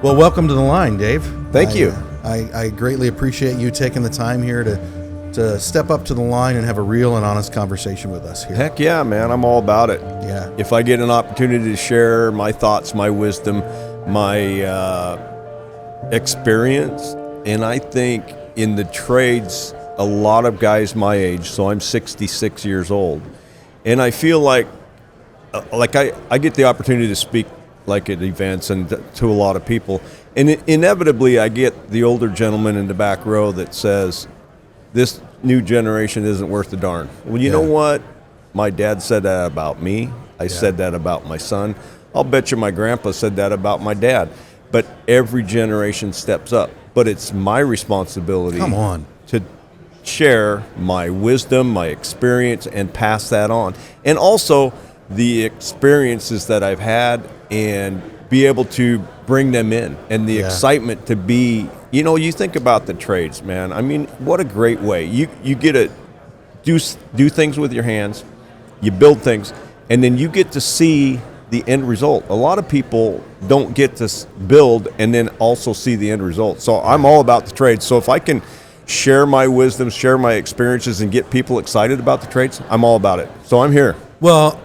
Well, welcome to the line, Dave. Thank you. I greatly appreciate you taking the time here to step up to the line and have a real and honest conversation with us here. Heck yeah, man. I'm all about it. Yeah. If I get an opportunity to share my thoughts, my wisdom, my experience, and I think in the trades, a lot of guys my age, so I'm 66 years old, and I feel like I get the opportunity to speak like at events and to a lot of people, and inevitably I get the older gentleman in the back row that says, this new generation isn't worth a darn. Well, you know what? My dad said that about me. I said that about my son. I'll bet you my grandpa said that about my dad. But every generation steps up. But it's my responsibility to share my wisdom, my experience, and pass that on. And also the experiences that I've had and be able to bring them in, and the excitement to be, you think about the trades, man. I mean, what a great way. You get to do things with your hands, you build things, and then you get to see the end result. A lot of people don't get to build and then also see the end result. So I'm all about the trades. So if I can share my wisdom, share my experiences, and get people excited about the trades, I'm all about it. So I'm here. Well,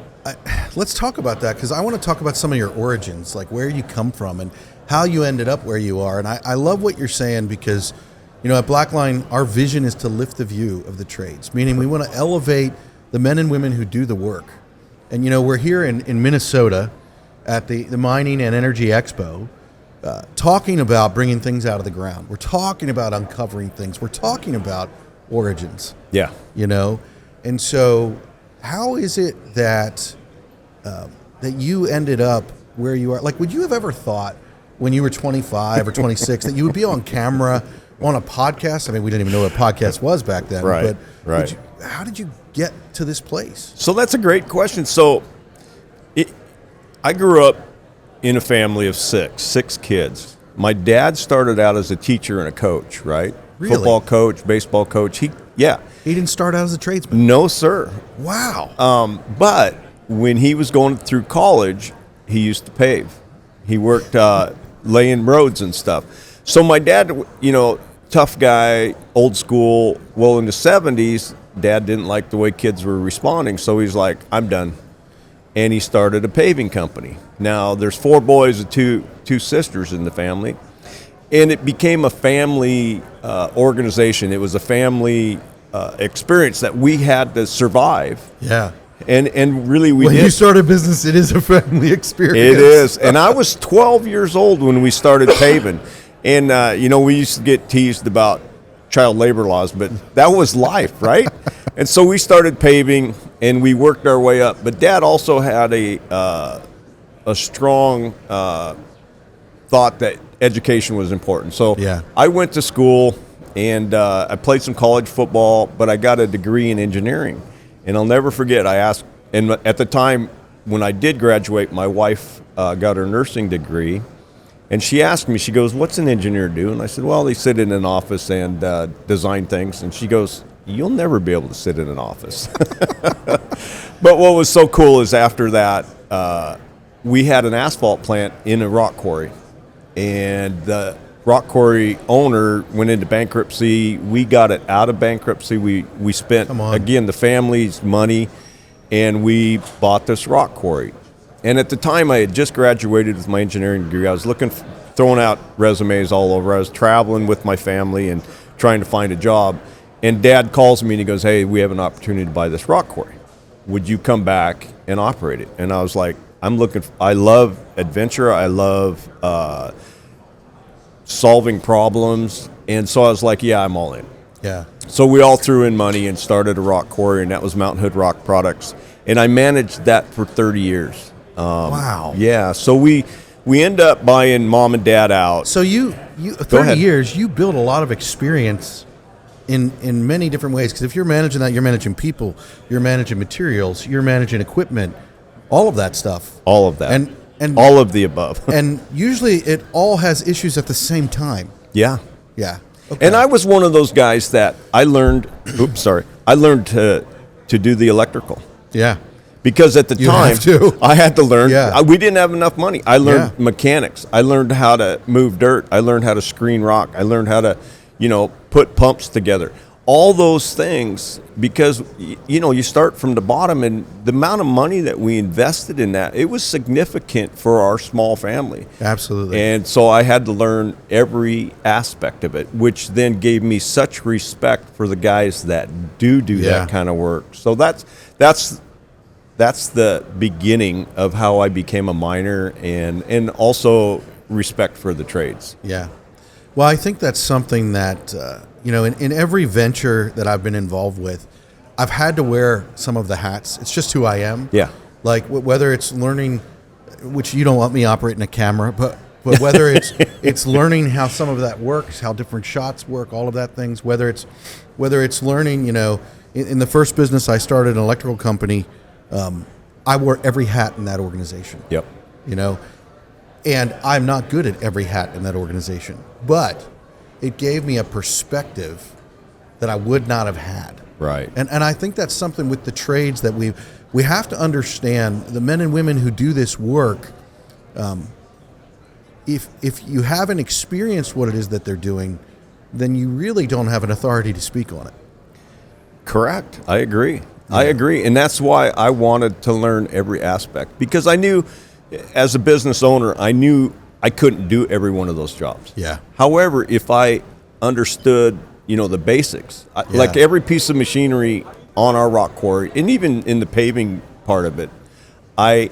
let's talk about that, because I want to talk about some of your origins, like where you come from and how you ended up where you are. And I love what you're saying, because, at Blackline, our vision is to lift the view of the trades, meaning we want to elevate the men and women who do the work. And, we're here in Minnesota at the Mining and Energy Expo, talking about bringing things out of the ground. We're talking about uncovering things. We're talking about origins. Yeah. And so how is it that that you ended up where you are? Like, would you have ever thought when you were 25 or 26 that you would be on camera on a podcast? I mean, we didn't even know what a podcast was back then. Right, but right. How did you get to this place? So that's a great question. So I grew up in a family of six kids. My dad started out as a teacher and a coach, right? Really? Football coach, baseball coach. He didn't start out as a tradesman? No, sir. Wow. But when he was going through college, he used to pave. He worked laying roads and stuff. So my dad, tough guy, old school. Well, in the 70s, Dad didn't like the way kids were responding, so he's like, I'm done. And he started a paving company. Now, there's 4 boys and two sisters in the family. And it became a family organization. It was a family experience that we had to survive. Yeah. And really we did. When you start a business, it is a family experience. It is. And I was 12 years old when we started paving. And, we used to get teased about child labor laws, but that was life, right? And so we started paving, and we worked our way up. But Dad also had a strong thought that education was important. So I went to school, and I played some college football, but I got a degree in engineering. And I'll never forget, I asked, and at the time when I did graduate, my wife got her nursing degree, and she asked me, she goes, what's an engineer do? And I said, well, they sit in an office and design things. And she goes, you'll never be able to sit in an office. But what was so cool is after that, we had an asphalt plant in a rock quarry. And the rock quarry owner went into bankruptcy. We got it out of bankruptcy. We spent, again, the family's money, and we bought this rock quarry. And at the time, I had just graduated with my engineering degree. I was throwing out resumes all over. I was traveling with my family and trying to find a job. And Dad calls me and he goes, hey, we have an opportunity to buy this rock quarry. Would you come back and operate it? And I was like, I love adventure. I love solving problems. And so I was like, yeah, I'm all in. Yeah. So we all threw in money and started a rock quarry, and that was Mountain Hood Rock Products. And I managed that for 30 years. Wow. Yeah. So we end up buying Mom and Dad out. So you 30 years, you built a lot of experience in many different ways. Because if you're managing that, you're managing people, you're managing materials, you're managing equipment, all of that stuff. All of that. And all of the above. And usually it all has issues at the same time. Yeah. Yeah. Okay. And I was one of those guys that I learned to do the electrical. Yeah. Because at the You time, have to. I had to learn. Yeah. We didn't have enough money. I learned Yeah. mechanics. I learned how to move dirt. I learned how to screen rock. I learned how to, put pumps together. All those things, because, you start from the bottom, and the amount of money that we invested in that, it was significant for our small family. Absolutely. And so I had to learn every aspect of it, which then gave me such respect for the guys that do that kind of work. So that's the beginning of how I became a miner, and also respect for the trades. Yeah. Well, I think that's something that, in every venture that I've been involved with, I've had to wear some of the hats. It's just who I am. Yeah. Like whether it's learning, which you don't want me operating a camera, but whether it's learning how some of that works, how different shots work, all of that things, whether it's learning, in the first business I started, an electrical company, I wore every hat in that organization. Yep. And I'm not good at every hat in that organization, but it gave me a perspective that I would not have had. Right. And I think that's something with the trades that we have to understand, the men and women who do this work. If you haven't experienced what it is that they're doing, then you really don't have an authority to speak on it. Correct. I agree. And that's why I wanted to learn every aspect, because I knew, as a business owner, I knew I couldn't do every one of those jobs. Yeah. However, if I understood, the basics, like every piece of machinery on our rock quarry, and even in the paving part of it, I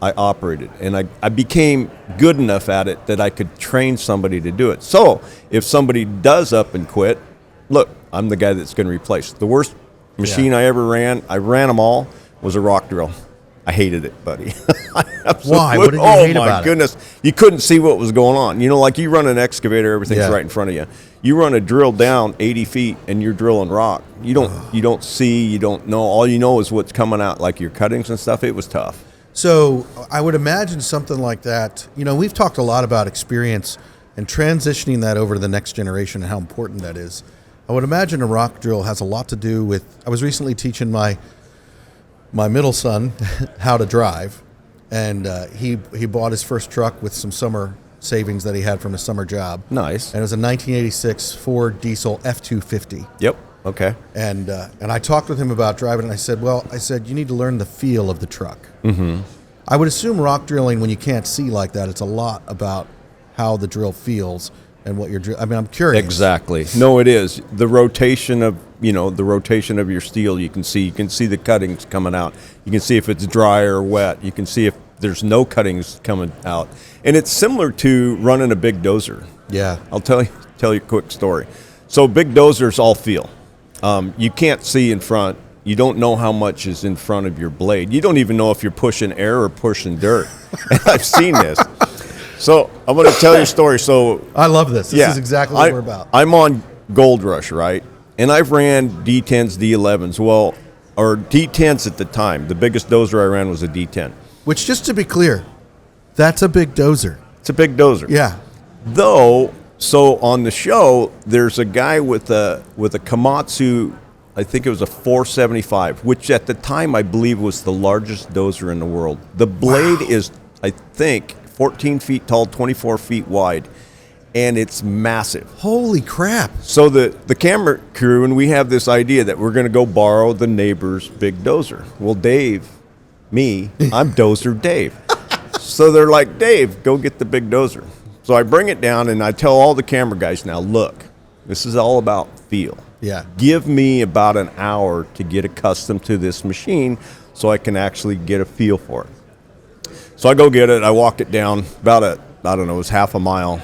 operated, and I became good enough at it that I could train somebody to do it. So if somebody does up and quit, look, I'm the guy that's going to replace. The worst machine I ever ran, I ran them all, was a rock drill. I hated it, buddy. Why? What did you hate about it? Oh, my goodness. You couldn't see what was going on. Like you run an excavator, everything's right in front of you. You run a drill down 80 feet, and you're drilling rock. You don't see, you don't know. All you know is what's coming out, like your cuttings and stuff. It was tough. So I would imagine something like that. We've talked a lot about experience and transitioning that over to the next generation and how important that is. I would imagine a rock drill has a lot to do with, I was recently teaching my middle son how to drive, and he bought his first truck with some summer savings that he had from his summer job. Nice. And it was a 1986 Ford diesel F-250. Yep. Okay. And I talked with him about driving, and I said, you need to learn the feel of the truck. Mm-hmm. I would assume rock drilling, when you can't see like that, it's a lot about how the drill feels and what you're drilling. I mean, I'm curious. Exactly. No, it is. The rotation of your steel, you can see the cuttings coming out. You can see if it's dry or wet. You can see if there's no cuttings coming out. And it's similar to running a big dozer. Yeah. I'll tell you a quick story. So big dozers all feel. You can't see in front. You don't know how much is in front of your blade. You don't even know if you're pushing air or pushing dirt. And I've seen this. So I'm going to tell you a story. So I love this. This is exactly what we're about. I'm on Gold Rush, right? And I've ran D10s, D11s. Well, or D10s at the time. The biggest dozer I ran was a D10. Which, just to be clear, that's a big dozer. It's a big dozer. Yeah. Though, so on the show, there's a guy with a Komatsu, I think it was a 475, which at the time I believe was the largest dozer in the world. The blade is, I think, 14 feet tall, 24 feet wide, and it's massive. Holy crap. So the camera crew, and we have this idea that we're going to go borrow the neighbor's big dozer. Well, I'm Dozer Dave. So they're like, Dave, go get the big dozer. So I bring it down, and I tell all the camera guys, now look, this is all about feel. Yeah. Give me about an hour to get accustomed to this machine so I can actually get a feel for it. So I go get it. I walk it down about it was half a mile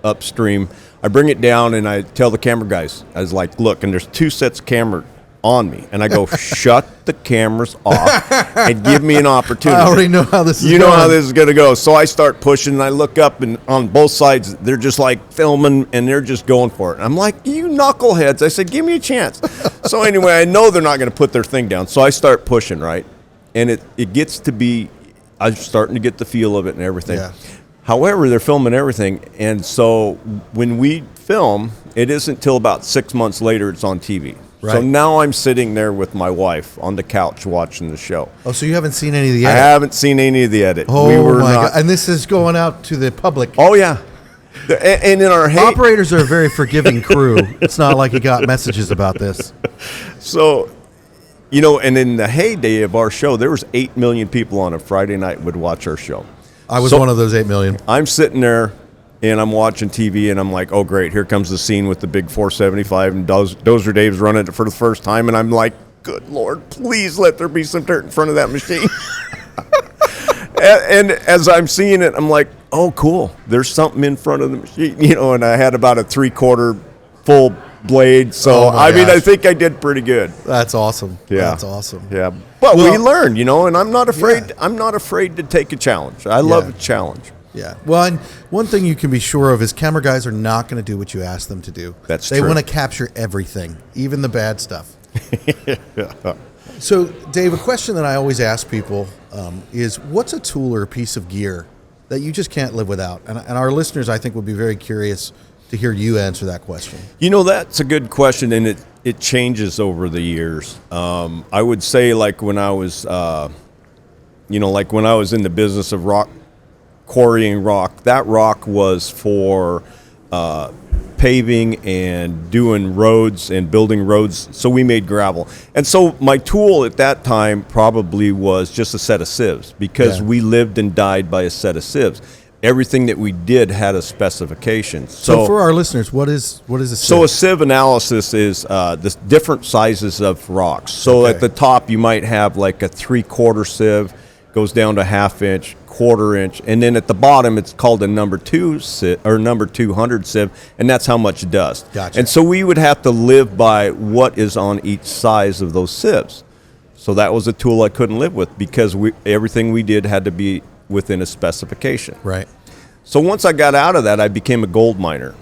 upstream. I bring it down, and I tell the camera guys, I was like, look, and there's two sets of camera on me. And I go, shut the cameras off and give me an opportunity. I already know how this is going. You know how this is going to go. So I start pushing, and I look up, and on both sides, they're just like filming, and they're just going for it. And I'm like, you knuckleheads. I said, give me a chance. So anyway, I know they're not going to put their thing down. So I start pushing, right? And it gets to be, I'm starting to get the feel of it and everything. Yeah. However, they're filming everything. And so when we film, it isn't until about 6 months later it's on TV. Right. So now I'm sitting there with my wife on the couch watching the show. Oh, so you haven't seen any of the I edit? haven't seen any of the edit. Oh, my God. And this is going out to the public. Oh, yeah. And in our Operators are a very forgiving crew. It's not like you got messages about this. So, you know, and in the heyday of our show, there was 8 million people on a Friday night would watch our show. I was one of those 8 million. I'm sitting there and I'm watching TV and I'm like, oh, great, here comes the scene with the big 475 and Dozer Dave's running it for the first time. And I'm like, good Lord, please let there be some dirt in front of that machine. and as I'm seeing it, I'm like, oh, cool, there's something in front of the machine, you know, and I had about a 3/4 full blade. So, I mean, I think I did pretty good. That's awesome. Yeah. That's awesome. Yeah. But we learn, you know, and I'm not afraid. Yeah. I'm not afraid to take a challenge. I love a challenge. Yeah. Well, and one thing you can be sure of is camera guys are not going to do what you ask them to do. That's true. They want to capture everything, even the bad stuff. Yeah. So, Dave, a question that I always ask people is, what's a tool or a piece of gear that you just can't live without? And our listeners, I think, would be very curious to hear you answer that question. You know, that's a good question, and it changes over the years. I would say, like when I was, like when I was in the business of quarrying rock, that rock was for paving and doing roads and building roads. So we made gravel. And so my tool at that time probably was just a set of sieves, because we lived and died by a set of sieves. Everything that we did had a specification. So for our listeners, what is a sieve? So a sieve analysis is the different sizes of rocks. So at the top you might have like a 3/4 sieve, goes down to 1/2 inch, 1/4 inch, and then at the bottom it's called a number 2 sieve, or number 200 sieve, and that's how much dust. Gotcha. And so we would have to live by what is on each size of those sieves. So that was a tool I couldn't live with, because everything we did had to be within a specification. Right. So once I got out of that, I became a gold miner.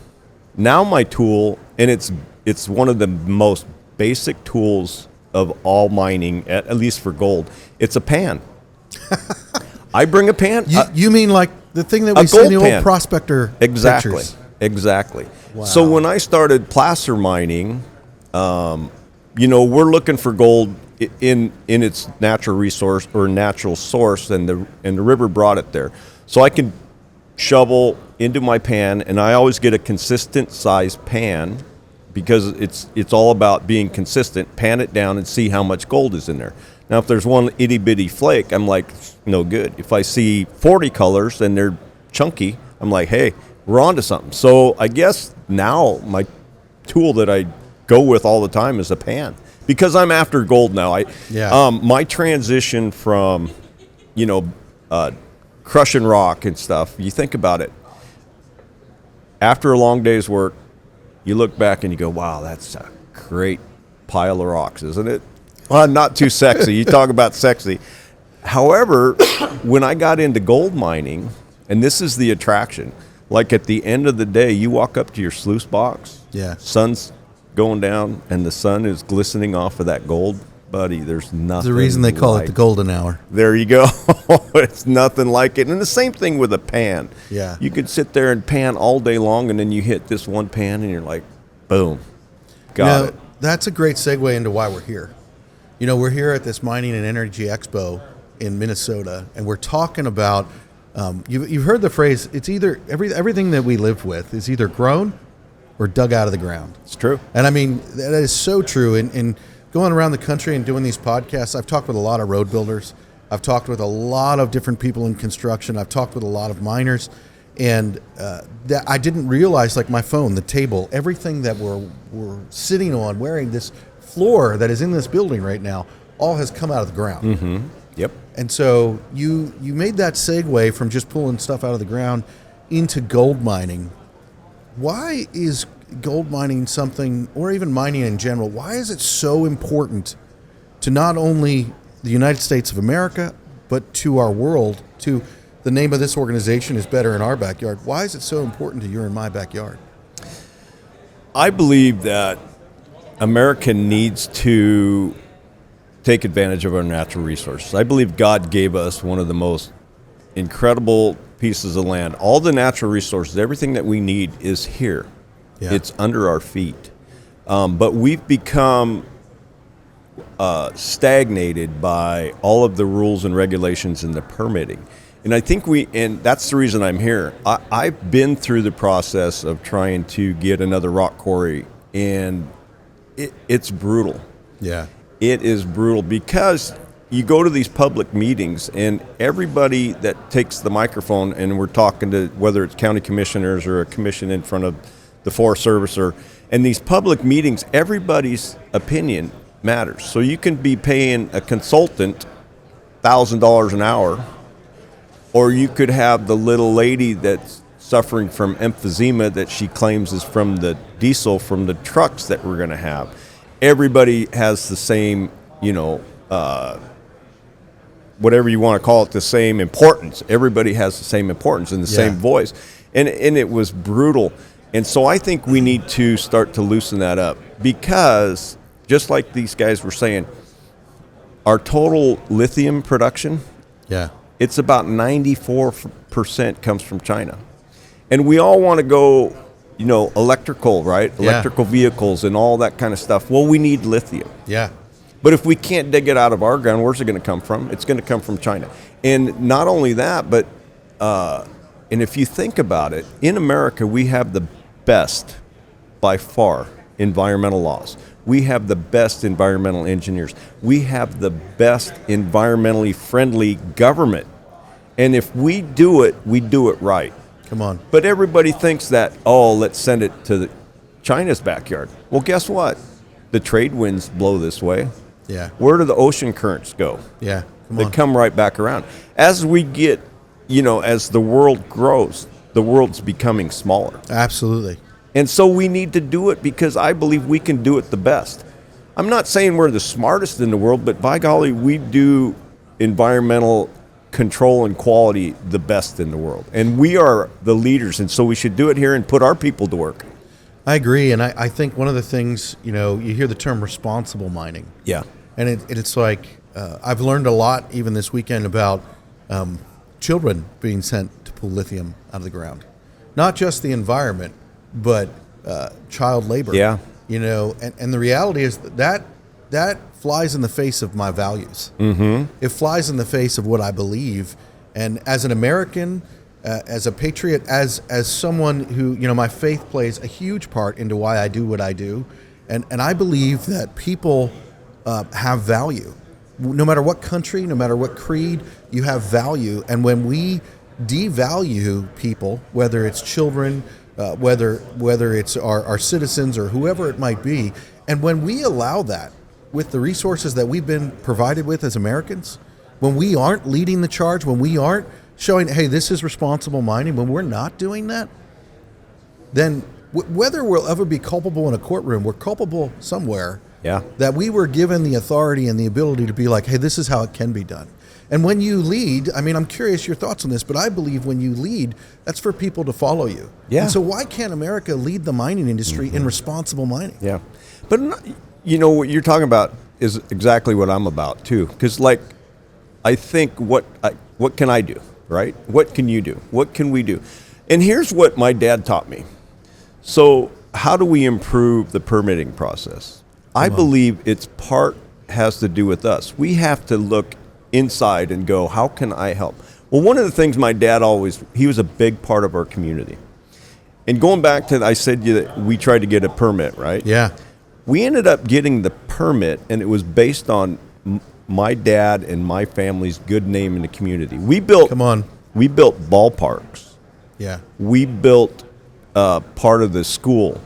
Now my tool, and it's one of the most basic tools of all mining, at least for gold, it's a pan. I bring a pan. You mean like the thing that we see in the old prospector pictures? Exactly. Wow. So when I started placer mining, we're looking for gold in its natural resource or natural source, and the river brought it there. So I can shovel into my pan, and I always get a consistent size pan, because it's all about being consistent. Pan it down and see how much gold is in there. Now, if there's one itty bitty flake, I'm like, no good. If I see 40 colors and they're chunky, I'm like, hey, we're on to something. So I guess now my tool that I go with all the time is a pan, because I'm after gold now. My transition from, crushing rock and stuff, you think about it, after a long day's work, you look back and you go, wow, that's a great pile of rocks, isn't it? Well, not too sexy. You talk about sexy. However, when I got into gold mining, and this is the attraction, like at the end of the day, you walk up to your sluice box, sun's going down, and the sun is glistening off of that gold. Buddy, there's nothing. There's a reason they call it the golden hour. There you go. It's nothing like it. And the same thing with a pan. Yeah. You could sit there and pan all day long, and then you hit this one pan, and you're like, boom, got it. That's a great segue into why we're here. We're here at this Mining and Energy Expo in Minnesota, and we're talking about, you've heard the phrase, it's either, everything that we live with is either grown or dug out of the ground. It's true. And I mean, that is so true. And going around the country and doing these podcasts, I've talked with a lot of road builders. I've talked with a lot of different people in construction. I've talked with a lot of miners. And that I didn't realize, like my phone, the table, everything that we're sitting on, wearing this floor that is in this building right now, all has come out of the ground. Mm-hmm. Yep. And so you made that segue from just pulling stuff out of the ground into gold mining. Why is gold mining something, or even mining in general, why is it so important to not only the United States of America, but to our world, to the name of this organization is Better in Our Backyard? Why is it so important to You're in My Backyard? I believe that America needs to take advantage of our natural resources. I believe God gave us one of the most incredible pieces of land. All the natural resources, everything that we need is here. Yeah. It's under our feet. But we've become stagnated by all of the rules and regulations and the permitting. And I think and that's the reason I'm here. I've been through the process of trying to get another rock quarry, and it's brutal. Yeah. It is brutal because you go to these public meetings and everybody that takes the microphone, and we're talking to whether it's county commissioners or a commission in front of the Forest Service, and these public meetings, everybody's opinion matters. So you can be paying a consultant $1,000 an hour, or you could have the little lady that's suffering from emphysema that she claims is from the diesel from the trucks that we're going to have. Everybody has the same, whatever you want to call it, the same importance. Everybody has the same importance and the same voice. And it was brutal. And so I think we need to start to loosen that up, because just like these guys were saying, our total lithium production, it's about 94% comes from China. And we all want to go, electrical, right? Electrical vehicles and all that kind of stuff. Well, we need lithium. Yeah. But if we can't dig it out of our ground, where's it going to come from? It's going to come from China. And not only that, but and if you think about it, in America, we have the best, by far, environmental laws. We have the best environmental engineers. We have the best environmentally friendly government. And if we do it right. Come on. But everybody thinks that, let's send it to China's backyard. Well, guess what? The trade winds blow this way. Yeah. Where do the ocean currents go? Yeah. They come right back around. As we get, as the world grows, the world's becoming smaller. Absolutely. And so we need to do it because I believe we can do it the best. I'm not saying we're the smartest in the world, but by golly, we do environmental control and quality the best in the world. And we are the leaders, and so we should do it here and put our people to work. I agree, and I think one of the things, you hear the term responsible mining. Yeah. And it's like, I've learned a lot even this weekend about children being sent to pull lithium out of the ground. Not just the environment, but child labor. Yeah. And the reality is that flies in the face of my values. Mm-hmm. It flies in the face of what I believe. And as an American, as a patriot, as someone who, my faith plays a huge part into why I do what I do. And I believe that people have value. No matter what country, no matter what creed, you have value. And when we devalue people, whether it's children, whether it's our citizens or whoever it might be, and when we allow that with the resources that we've been provided with as Americans, when we aren't leading the charge, when we aren't showing, hey, this is responsible mining, when we're not doing that, then whether we'll ever be culpable in a courtroom, we're culpable somewhere. Yeah. That we were given the authority and the ability to be like, hey, this is how it can be done. And when you lead, I'm curious your thoughts on this, but I believe when you lead, that's for people to follow you. Yeah. And so why can't America lead the mining industry in responsible mining? Yeah. But, what you're talking about is exactly what I'm about, too. Because, I think what can I do, right? What can you do? What can we do? And here's what my dad taught me. So how do we improve the permitting process? I believe has to do with us. We have to look inside and go, how can I help? Well, one of the things my dad he was a big part of our community. And going back to, I said that we tried to get a permit, right? Yeah. We ended up getting the permit, and it was based on my dad and my family's good name in the community. We built ballparks. Yeah. We built part of the school.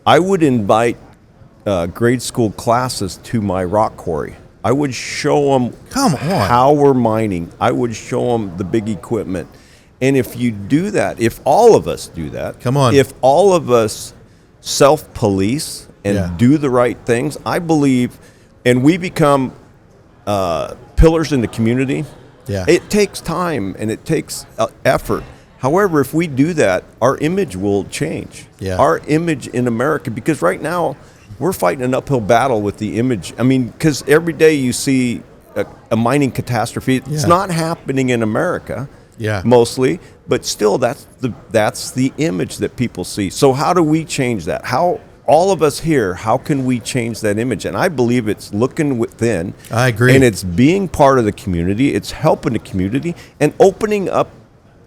I would invite grade school classes to my rock quarry. I would show them how we're mining. I would show them the big equipment. And if you do that, if all of us do that, if all of us self-police and do the right things, I believe, and we become pillars in the community, it takes time and it takes effort. However, if we do that, our image will change. Yeah. Our image in America, because right now, we're fighting an uphill battle with the image. Because every day you see a mining catastrophe. It's not happening in America, mostly, but still, that's the image that people see. So how do we change that? How all of us here, how can we change that image? And I believe it's looking within. I agree. And it's being part of the community. It's helping the community and opening up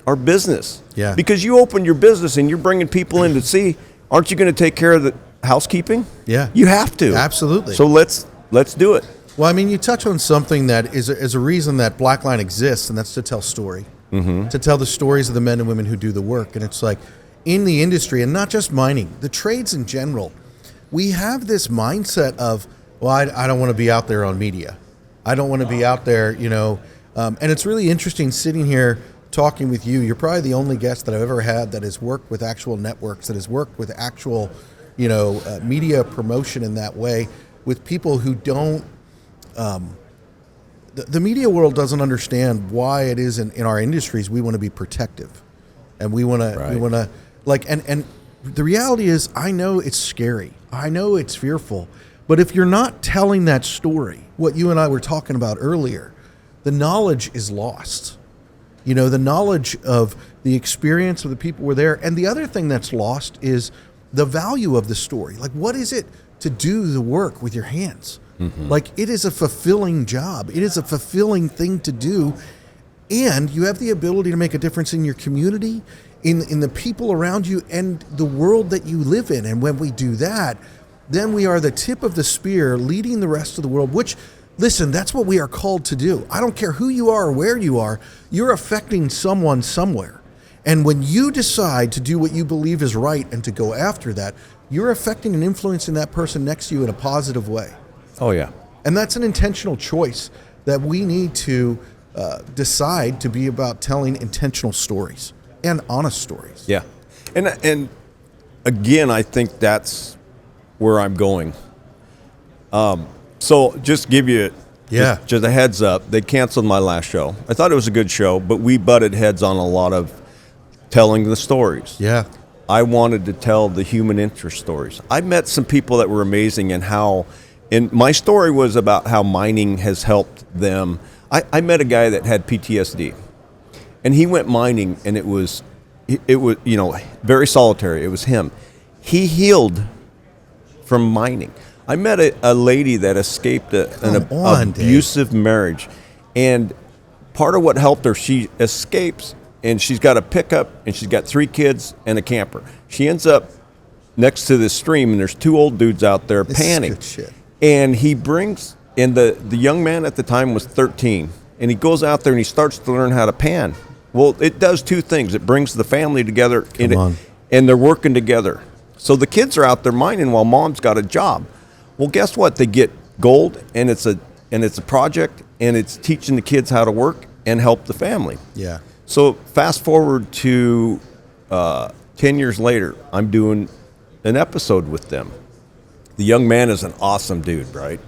our business. Yeah. Because you open your business and you're bringing people in to see, aren't you going to take care of the housekeeping? Yeah. You have to. Absolutely. So let's do it. Well, I mean, you touch on something that is a reason that Blackline exists, and that's to tell story, to tell the stories of the men and women who do the work. And it's like in the industry, and not just mining, the trades in general, we have this mindset of, well, I don't want to be out there on media. I don't want to be out there, and it's really interesting sitting here talking with you. You're probably the only guest that I've ever had that has worked with actual networks, that has worked with actual, media promotion in that way, with people who don't. The media world doesn't understand why it is in our industries we want to be protective, and we want to and the reality is, I know it's scary, I know it's fearful, but if you're not telling that story, what you and I were talking about earlier, the knowledge is lost. The knowledge of the experience of the people who were there, and the other thing that's lost is the value of the story. Like, what is it to do the work with your hands? Like, it is a fulfilling job. It is a fulfilling thing to do. And you have the ability to make a difference in your community, in the people around you, and the world that you live in. And when we do that, then we are the tip of the spear leading the rest of the world, which, listen, that's what we are called to do. I don't care who you are or where you are, you're affecting someone somewhere. And when you decide to do what you believe is right and to go after that, you're affecting and influencing that person next to you in a positive way. Oh, yeah. And that's an intentional choice that we need to decide to be about telling intentional stories and honest stories. Yeah. And again, I think that's where I'm going. So just give you just a heads up. They canceled my last show. I thought it was a good show, but we butted heads on a lot of telling the stories. Yeah. I wanted to tell the human interest stories. I met some people that were amazing in how, and my story was about how mining has helped them. I met a guy that had PTSD, and he went mining, and it was very solitary. It was him. He healed from mining. I met a lady that escaped an abusive marriage, and part of what helped her, she escapes, and she's got a pickup, and she's got 3 kids and a camper. She ends up next to this stream, and there's 2 old dudes out there panning. Good shit. And he brings, and the young man at the time was 13, and he goes out there and he starts to learn how to pan. Well, it does 2 things. It brings the family together, and they're working together. So the kids are out there mining while mom's got a job. Well, guess what? They get gold, and it's a project, and it's teaching the kids how to work and help the family. Yeah. So fast forward to 10 years later, I'm doing an episode with them. The young man is an awesome dude, right?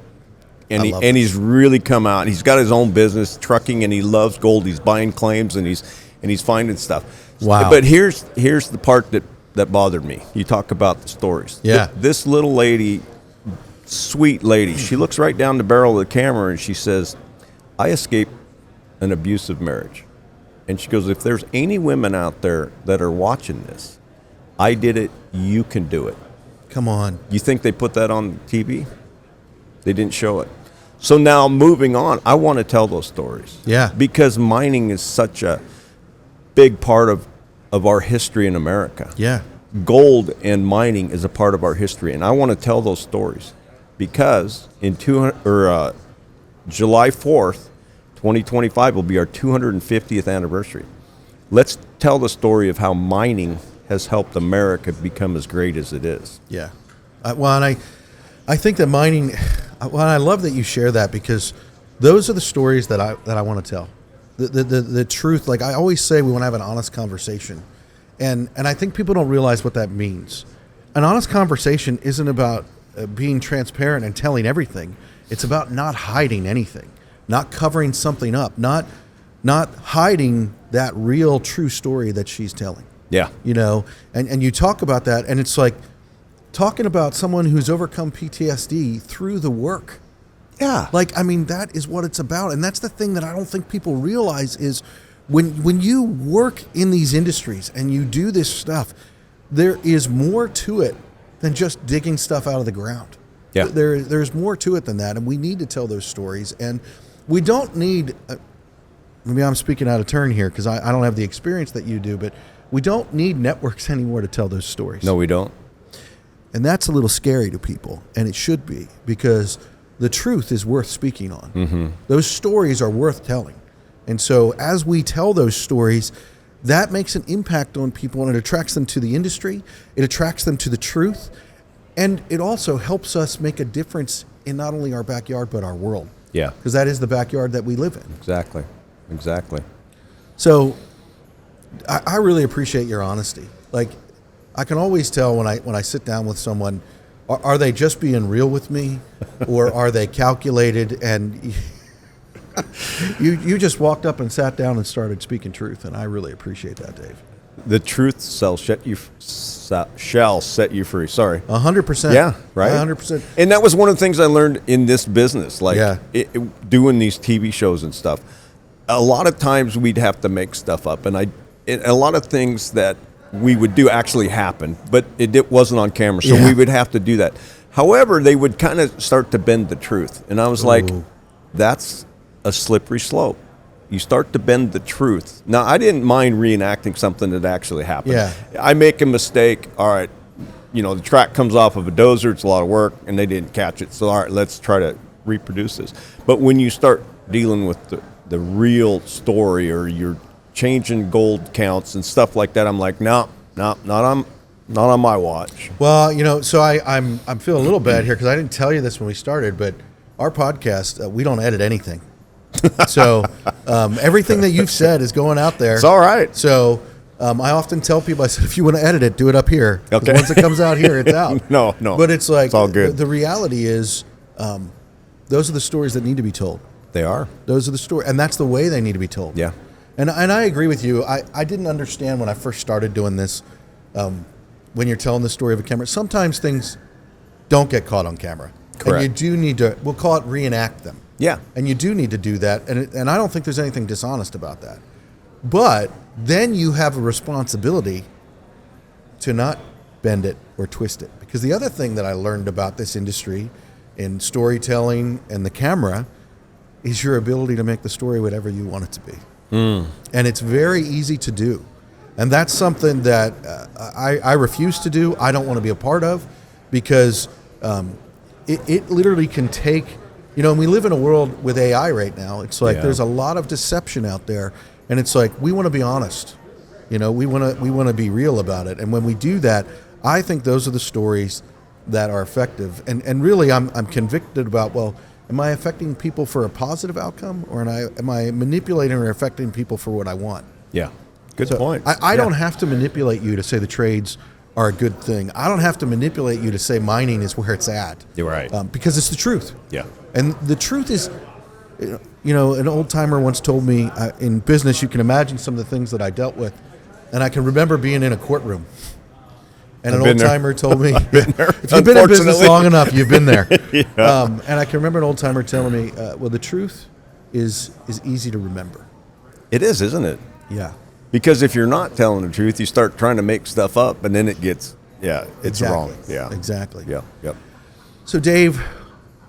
And he's really come out. He's got his own business, trucking, and he loves gold. He's buying claims, and he's finding stuff. Wow. But here's the part that bothered me. You talk about the stories. Yeah. This little lady, sweet lady, she looks right down the barrel of the camera, and she says, I escaped an abusive marriage. And she goes, if there's any women out there that are watching this, I did it, you can do it. Come on. You think they put that on TV? They didn't show it. So now moving on, I want to tell those stories. Yeah. Because mining is such a big part of our history in America. Yeah. Gold and mining is a part of our history, and I want to tell those stories because in July 4th, 2025 will be our 250th anniversary. Let's tell the story of how mining has helped America become as great as it is. Yeah. Well, and I think that mining, I love that you share that, because those are the stories that I want to tell. The truth, like I always say, we want to have an honest conversation. And I think people don't realize what that means. An honest conversation isn't about being transparent and telling everything. It's about not hiding anything, not covering something up, not hiding that real true story that she's telling. Yeah. And you talk about that, and it's like talking about someone who's overcome PTSD through the work. Yeah. Like, I mean, that is what it's about. And that's the thing that I don't think people realize is when you work in these industries and you do this stuff, there is more to it than just digging stuff out of the ground. Yeah. There's more to it than that, and we need to tell those stories. And we don't need, maybe I'm speaking out of turn here because I don't have the experience that you do, but we don't need networks anymore to tell those stories. No, we don't. And that's a little scary to people, and it should be, because the truth is worth speaking on. Mm-hmm. Those stories are worth telling. And so as we tell those stories, that makes an impact on people, and it attracts them to the industry, it attracts them to the truth, and it also helps us make a difference in not only our backyard, but our world. Yeah. Because that is the backyard that we live in. Exactly. So I really appreciate your honesty. Like, I can always tell when I sit down with someone, are they just being real with me, or are they calculated? And you just walked up and sat down and started speaking truth, and I really appreciate that, Dave. The truth shall set you free. Sorry. 100%. Yeah, right. 100%. And that was one of the things I learned in this business, like Yeah. doing these TV shows and stuff. A lot of times we'd have to make stuff up, and a lot of things that we would do actually happened, but it wasn't on camera, so we would have to do that. However, they would kind of start to bend the truth, and I was like, that's a slippery slope. You start to bend the truth. Now, I didn't mind reenacting something that actually happened. Yeah. I make a mistake, all right, the track comes off of a dozer, it's a lot of work, and they didn't catch it, so all right, let's try to reproduce this. But when you start dealing with the real story, or you're changing gold counts and stuff like that, I'm like, no, not on my watch. Well, so I'm feeling a little bad here because I didn't tell you this when we started, but our podcast, we don't edit anything. So everything that you've said is going out there. It's all right. So I often tell people, I said, if you want to edit it, do it up here. Okay. Once it comes out here, it's out. No. But it's like, it's all good. The reality is, those are the stories that need to be told. They are. Those are the stories, and that's the way they need to be told. Yeah. And I agree with you. I didn't understand when I first started doing this, when you're telling the story of a camera, sometimes things don't get caught on camera. Correct. And you do need to, we'll call it reenact them. Yeah. And you do need to do that. And I don't think there's anything dishonest about that. But then you have a responsibility to not bend it or twist it. Because the other thing that I learned about this industry in storytelling and the camera is your ability to make the story whatever you want it to be. And it's very easy to do. And that's something that I refuse to do. I don't want to be a part of, because it literally can take, and we live in a world with AI right now. It's like there's a lot of deception out there, and it's like we want to be honest. We want to be real about it. And when we do that, I think those are the stories that are effective. And really, I'm convicted about, well, am I affecting people for a positive outcome, or am I manipulating or affecting people for what I want? Yeah. Good point. I don't have to manipulate you to say the trades are a good thing. I don't have to manipulate you to say mining is where it's at. You're right. Because it's the truth. Yeah. And the truth is, an old timer once told me, in business, you can imagine some of the things that I dealt with. And I can remember being in a courtroom. And an old timer told me, if you've been in business long enough, you've been there. And I can remember an old timer telling me, well, the truth is easy to remember. It is, isn't it? Yeah. Because if you're not telling the truth, you start trying to make stuff up, and then it gets, it's Exactly. wrong. Yeah. Exactly. Yeah. Yep. So, Dave,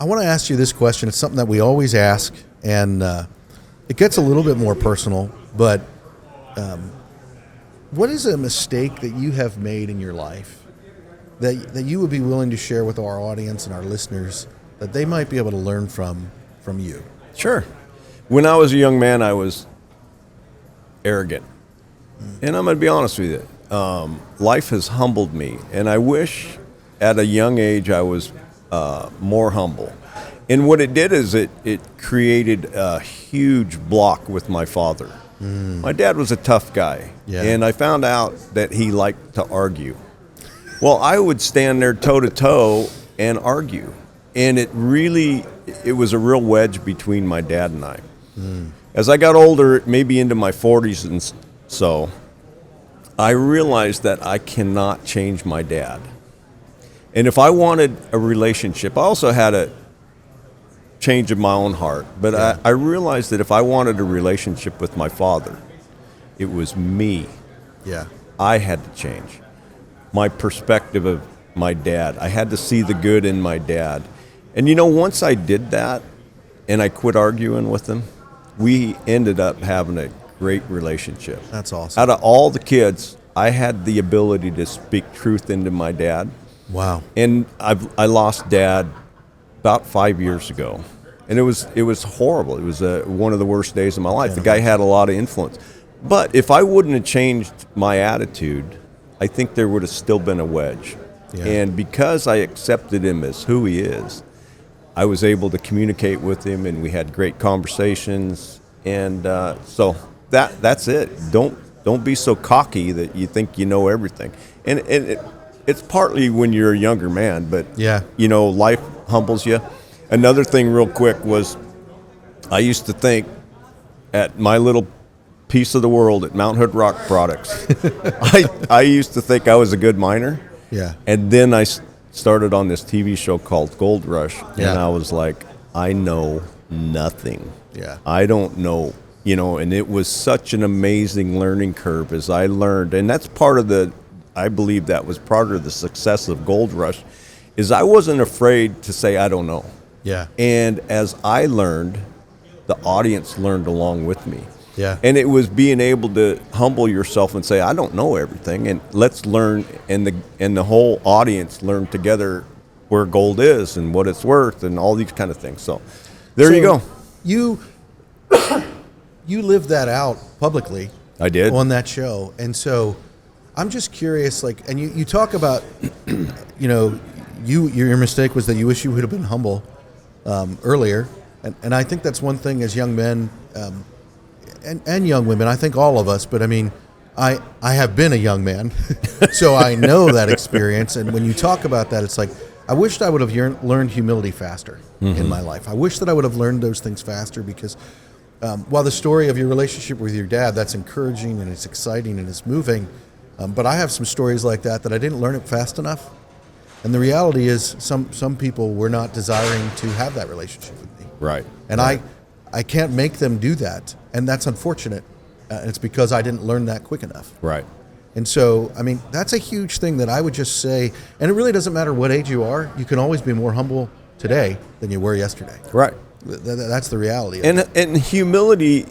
I want to ask you this question. It's something that we always ask, and it gets a little bit more personal, but what is a mistake that you have made in your life that you would be willing to share with our audience and our listeners that they might be able to learn from you? Sure. When I was a young man, I was arrogant. And I'm going to be honest with you. Life has humbled me, and I wish at a young age I was more humble. And what it did is it created a huge block with my father. My dad was a tough guy, and I found out that he liked to argue. Well, I would stand there toe-to-toe and argue, and it was a real wedge between my dad and I. As I got older, maybe into my 40s and so, I realized that I cannot change my dad. And if I wanted a relationship, I also had a change of my own heart. But I realized that if I wanted a relationship with my father, it was me. Yeah. I had to change. My perspective of my dad. I had to see the good in my dad. And, once I did that and I quit arguing with him, we ended up having a great relationship. That's awesome. Out of all the kids, I had the ability to speak truth into my dad. Wow. And I lost Dad about 5 years ago. And it was horrible. It was one of the worst days of my life. The guy had a lot of influence. But if I wouldn't have changed my attitude, I think there would have still been a wedge. Yeah. And because I accepted him as who he is, I was able to communicate with him, and we had great conversations. And so that's it. Don't be so cocky that you think you know everything. And it's partly when you're a younger man, but yeah, life humbles you. Another thing real quick was I used to think at my little piece of the world at Mount Hood Rock Products, I used to think I was a good miner. Yeah. And then I started on this TV show called Gold Rush, Yeah. and I was like, I know nothing. Yeah. I don't know, and it was such an amazing learning curve as I learned. And that's I believe that was part of the success of Gold Rush, is I wasn't afraid to say, I don't know. Yeah. And as I learned, the audience learned along with me. Yeah. And it was being able to humble yourself and say, I don't know everything, and let's learn, and the whole audience learn together where gold is and what it's worth and all these kind of things. So there you go. You lived that out publicly. I did. On that show. And so I'm just curious, and you talk about, your mistake was that you wish you would have been humble earlier. And I think that's one thing as young men and young women, I think all of us, but I mean, I have been a young man, so I know that experience. And when you talk about that, it's like, I wished I would have learned humility faster in my life. I wish that I would have learned those things faster, because while the story of your relationship with your dad, that's encouraging and it's exciting and it's moving, but I have some stories like that I didn't learn it fast enough. And the reality is some people were not desiring to have that relationship with me. Right. And right. I can't make them do that. And that's unfortunate. And it's because I didn't learn that quick enough. Right. And so, I mean, that's a huge thing that I would just say, and it really doesn't matter what age you are, you can always be more humble today than you were yesterday. Right. That's the reality. And humility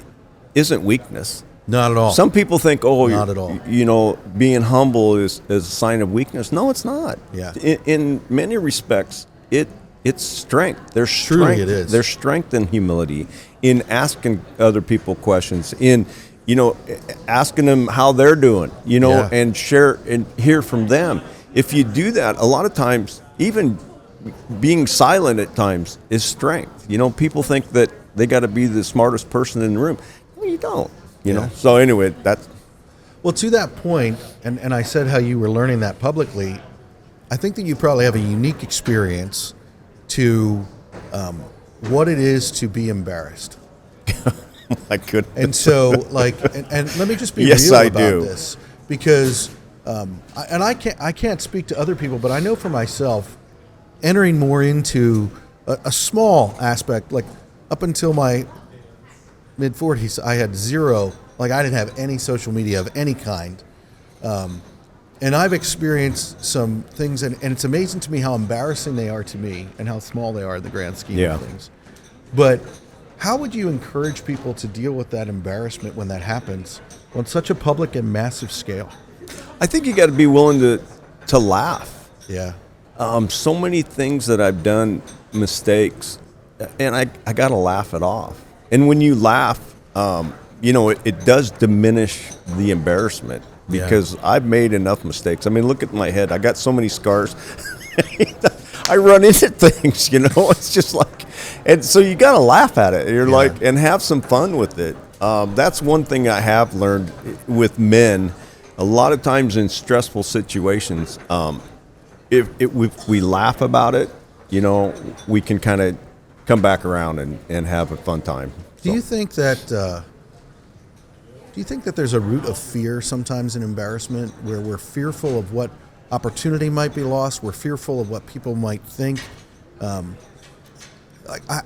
isn't weakness. Not at all. Some people think, not at all. Being humble is a sign of weakness. No, it's not. Yeah. In many respects, it's strength. There's Truly strength. it is. There's strength in humility, in asking other people questions, in asking them how they're doing, Yeah. and share and hear from them. If you do that, a lot of times, even being silent at times is strength. People think that they got to be the smartest person in the room. Well, you don't. Yeah. So anyway, that's. Well, to that point, and I said how you were learning that publicly, I think that you probably have a unique experience to what it is to be embarrassed. My goodness. And so, and let me just be Yes, real I about do. this, because, I can't speak to other people, but I know for myself, entering more into a small aspect, like up until my mid-40s, I had zero, I didn't have any social media of any kind. And I've experienced some things, and it's amazing to me how embarrassing they are to me and how small they are in the grand scheme Yeah. of things. But how would you encourage people to deal with that embarrassment when that happens on such a public and massive scale? I think you got to be willing to laugh. Yeah. So many things that I've done, mistakes, and I got to laugh it off. And when you laugh, it does diminish the embarrassment, because I've made enough mistakes. I mean, look at my head. I got so many scars. I run into things, it's just and so you got to laugh at it. You're and have some fun with it. That's one thing I have learned with men. A lot of times in stressful situations, if we laugh about it, we can kind of come back around and have a fun time. Do you think that there's a root of fear sometimes in embarrassment, where we're fearful of what opportunity might be lost, we're fearful of what people might think?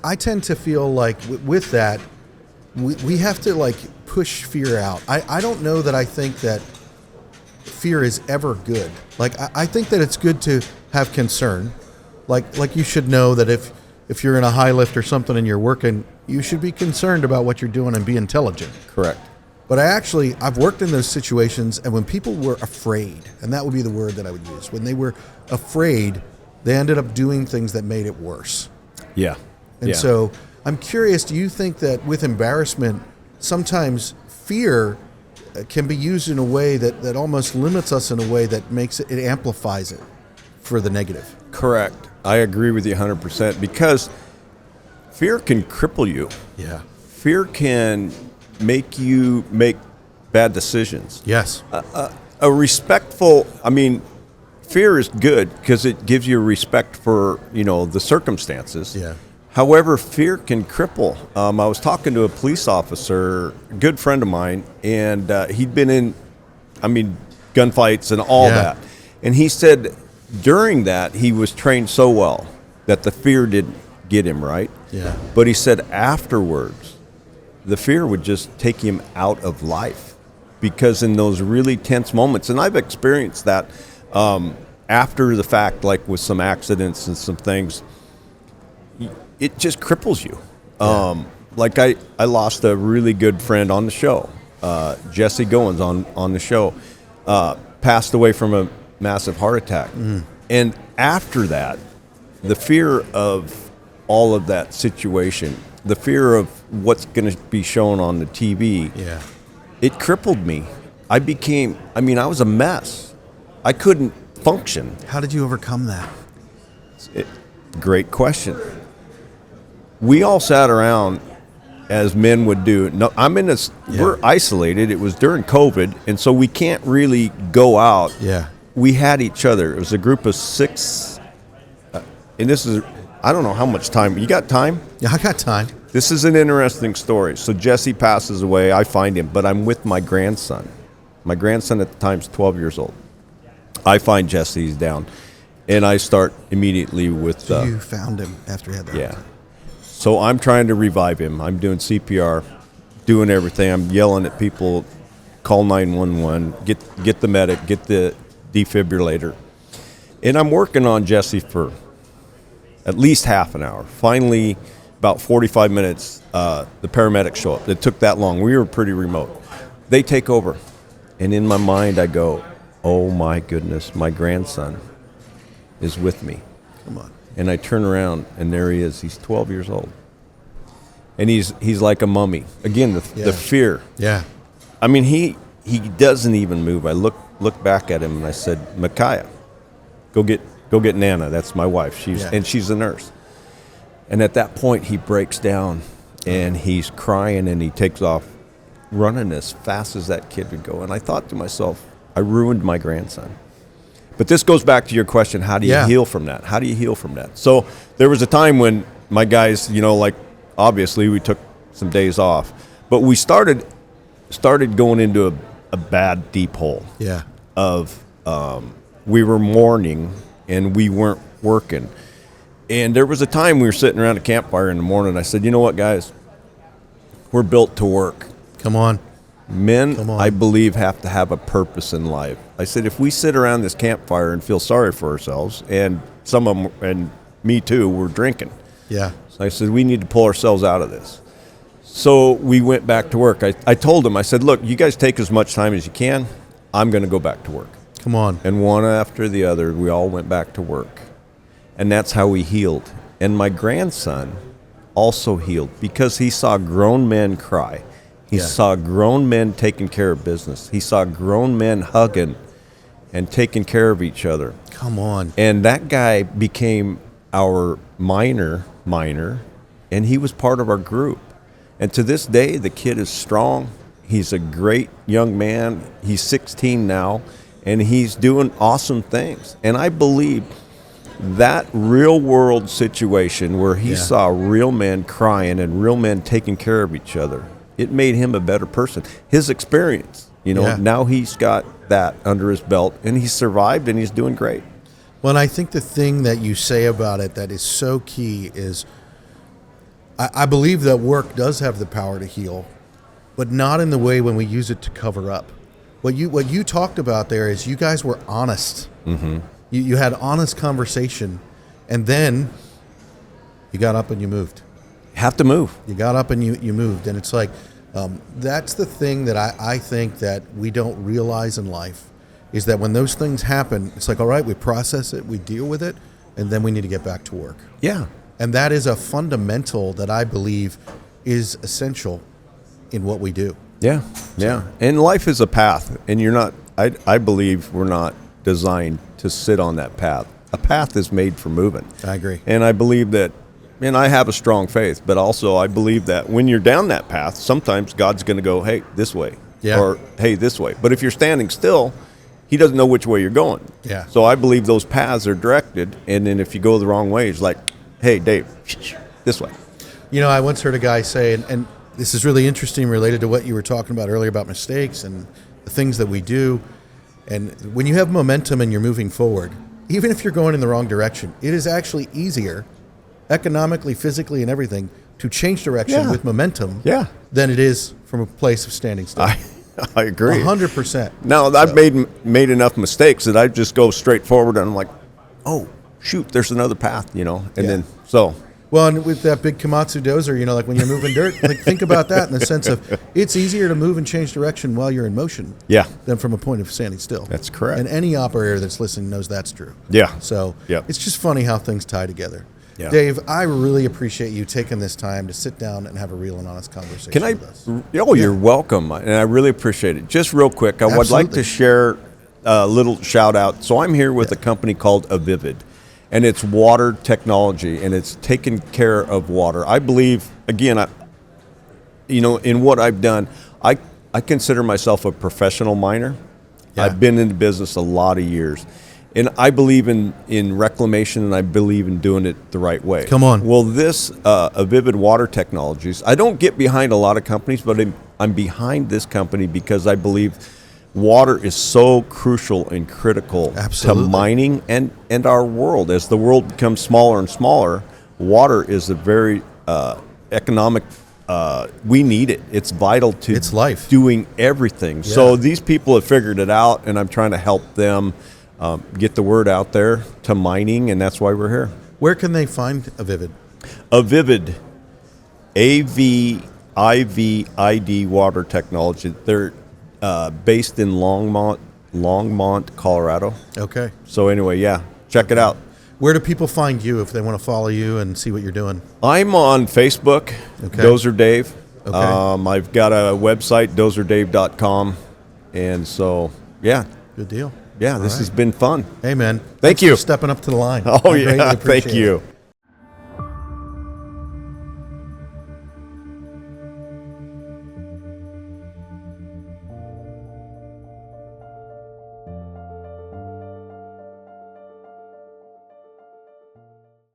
I tend to feel like with that, we have to push fear out. I don't know that I think that fear is ever good. Like I think that it's good to have concern. Like you should know that if you're in a high lift or something and you're working, you should be concerned about what you're doing and be intelligent. Correct. But I've worked in those situations, and when people were afraid, and that would be the word that I would use, when they were afraid, they ended up doing things that made it worse. Yeah. And so I'm curious, do you think that with embarrassment, sometimes fear can be used in a way that almost limits us in a way that makes it amplifies it for the negative? Correct. I agree with you 100% because fear can cripple you. Yeah. Fear can make you make bad decisions. Yes. Fear is good because it gives you respect for, the circumstances. Yeah. However, fear can cripple. I was talking to a police officer, a good friend of mine, and he'd been in, gunfights and all that. And he said during that he was trained so well that the fear didn't get him, right? Yeah. But he said afterwards, the fear would just take him out of life because in those really tense moments, and I've experienced that after the fact, like with some accidents and some things, it just cripples you. Yeah. Like I lost a really good friend on the show, Jesse Goins on the show, passed away from a massive heart attack. And after that, the fear of all of that situation, the fear of what's going to be shown on the TV, it crippled me. I was a mess. I couldn't function. How did you overcome that? Great question. We all sat around as men would do. No, we're isolated. It was during COVID, and so we can't really go out. Yeah. We had each other. It was a group of 6, and this is, I don't know how much time. You got time? Yeah, I got time. This is an interesting story. So Jesse passes away. I find him, but I'm with my grandson. My grandson at the time is 12 years old. I find Jesse, he's down, and I start immediately with... So you found him after he had that? Yeah. So I'm trying to revive him. I'm doing CPR, doing everything. I'm yelling at people, call 911, get the medic, get the defibrillator. And I'm working on Jesse for at least half an hour. Finally, about 45 minutes, the paramedics show up. It took that long. We were pretty remote. They take over. And in my mind, I go, oh my goodness, my grandson is with me. Come on. And I turn around, and there he is. He's 12 years old. And he's like a mummy. Again, the fear. Yeah. He doesn't even move. I look back at him, and I said, Micaiah, go get Nana. That's my wife. And she's a nurse. And at that point, he breaks down, and he's crying, and he takes off running as fast as that kid would go. And I thought to myself, I ruined my grandson. But this goes back to your question, how do you heal from that? How do you heal from that? So there was a time when my guys, obviously we took some days off, but we started going into a bad, deep hole of we were mourning and we weren't working. And there was a time we were sitting around a campfire in the morning, and I said, you know what, guys? We're built to work. Come on. Men, I believe, have to have a purpose in life. I said, if we sit around this campfire and feel sorry for ourselves, and some of them, and me too, we're drinking. Yeah. So I said, we need to pull ourselves out of this. So we went back to work. I told them, I said, look, you guys take as much time as you can. I'm going to go back to work. Come on. And one after the other, we all went back to work. And that's how we healed. And my grandson also healed because he saw grown men cry. He saw grown men taking care of business. He saw grown men hugging and taking care of each other. Come on. And that guy became our minor, and he was part of our group. And to this day, the kid is strong. He's a great young man. He's 16 now, and he's doing awesome things. And I believe that real-world situation where he saw real men crying and real men taking care of each other, it made him a better person. His experience, now he's got that under his belt, and he's survived, and he's doing great. Well, and I think the thing that you say about it that is so key is I believe that work does have the power to heal, but not in the way when we use it to cover up. what you talked about there is you guys were honest. Mm-hmm. You had honest conversation, and then you got up and you moved. Have to move. You got up and you moved, and it's like that's the thing that I think that we don't realize in life is that when those things happen, it's like, all right, we process it, we deal with it, and then we need to get back to work. Yeah. And that is a fundamental that I believe is essential in what we do. Yeah, yeah. And life is a path, and you're not, I believe we're not designed to sit on that path. A path is made for moving. I agree. And I believe that, and I have a strong faith, but also I believe that when you're down that path, sometimes God's going to go, hey, this way, or hey, this way. But if you're standing still, he doesn't know which way you're going. Yeah. So I believe those paths are directed, and then if you go the wrong way, it's like, hey, Dave, this way. You know, I once heard a guy say, and this is really interesting related to what you were talking about earlier about mistakes and the things that we do. And when you have momentum and you're moving forward, even if you're going in the wrong direction, it is actually easier economically, physically, and everything to change direction with momentum than it is from a place of standing still. I agree. 100%. Now, I've made enough mistakes that I just go straight forward and I'm like, oh, shoot, there's another path, you know? And then, so. Well, and with that big Komatsu dozer, you know, like when you're moving dirt, like think about that in the sense of it's easier to move and change direction while you're in motion than from a point of standing still. That's correct. And any operator that's listening knows that's true. Yeah. So it's just funny how things tie together. Yeah. Dave, I really appreciate you taking this time to sit down and have a real and honest conversation with us. Oh, you're welcome, and I really appreciate it. Just real quick, I would like to share a little shout out. So I'm here with a company called Avivid, and it's water technology, and it's taking care of water. I believe, again, in what I've done, I consider myself a professional miner. Yeah. I've been in the business a lot of years. And I believe in reclamation, and I believe in doing it the right way. Come on. Well, this Avivid Water Technologies, I don't get behind a lot of companies, but I'm behind this company because I believe water is so crucial and critical to mining and our world. As the world becomes smaller and smaller, water is a very economic. We need it. It's vital to it's life. Doing everything. Yeah. So these people have figured it out, and I'm trying to help them get the word out there to mining, and that's why we're here. Where can they find Avivid? Avivid, AVIVID Water Technology. They're based in Longmont, Colorado. Okay. So anyway, check it out. Where do people find you if they want to follow you and see what you're doing? I'm on Facebook, Dozer Dave. Okay. I've got a website, dozerdave.com. And so, Good deal. Yeah, this has been fun. Hey, man. Thanks you for stepping up to the line. Oh, yeah. Thank you.